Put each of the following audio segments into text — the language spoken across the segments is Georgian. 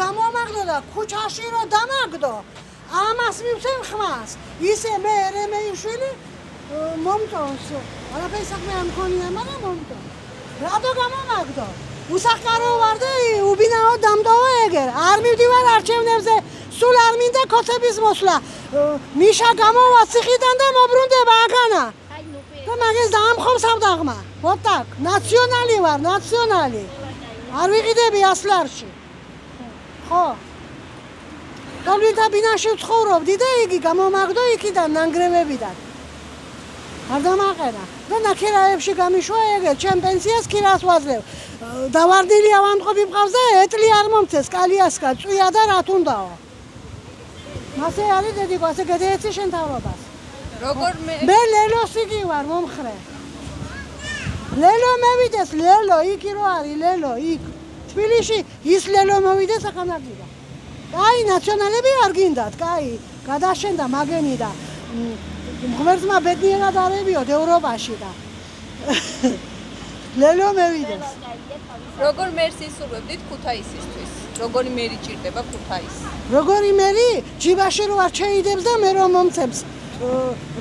გამომაგდო და ქუჩაში რო დამაგდო, ამას მივცემ ხმას. ისე მე ერემეიშვილი მომწონს. არაფერი საქმე არ მქონია, მაგრამ მომწონს. რატო გამომაგდო? უსახკარო ვარ და უბინაო დამტოვა ეგერ. არ მივდივარ არჩევნებზე, სულ არ მინდა ქოცების მოსვლა. მიშა გამოვა ციხიდან და მობრუნდება აქანა. და მაგას დაამხობს ავდაღმა. Вот так, ნაციონალი ვარ, ნაციონალი. არ ვიყიდები ასლარში. ხო. გავლინთა ბინაში ვცხოვრობდი და იგი გამომაგდო იქიდან ნანგრევებიდან. არ დამაყენა. და ნაქერაებში გამიშვა ეგრე, ჩემ პენსიას ქირას ვაძლევ. დავარდილი ავამტყობი მყავს და ეტლი არ მომწეს, კალიასკა, წვია და რა თუნდაო. მასე არის დედიკო, ასე გადაეცი შენ თავრობას. როგორ მე ლელოსი ვარ, მომხრე. ლელო მევიდეს, ლელო, იქი რო არის, ლელო, იქ. თბილისში ის ლელო მოვიდეს ახანაგიდა. კაი, ნაციონალები არ გინდათ, კაი, გადაშენდა მაგენი და ღმერთმა ბედნიერად არევიოთ ევროპაში და ლელო მევიდეს. როგორ მერს ისურვებდით ქუთაისისთვის? როგორი მერი ჭირდება ქუთაისს? როგორი მერი? ჯიბაში რო არ შეიდებს და მე რომ მომცემს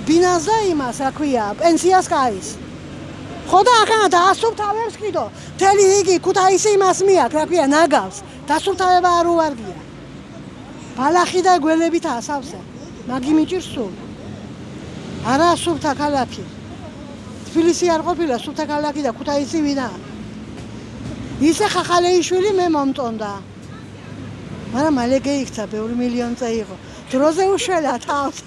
ბინას და იმას, რა ქვია, პენსიას კაის. ხო და ახლა დაასუფთავებს კიდო. მთელი იგი ქუთაისი იმას მიაქვს, რა ქვია, ნაგავს. დასუფთავება არ უვარგია. ბალახი და გველებით ასავსე. მაგი მიჭირს სულ. არა სუფთა ქალაქი. თბილისი არ ყოფილა სუფთა ქალაქი და ქუთაისი ვინაა. ისე ხახალეიშვილი მე მომწონდა. მაგრამ მალე გეიქცა, ბევრი მილიონზე იყო. დროზე უშველა თავს.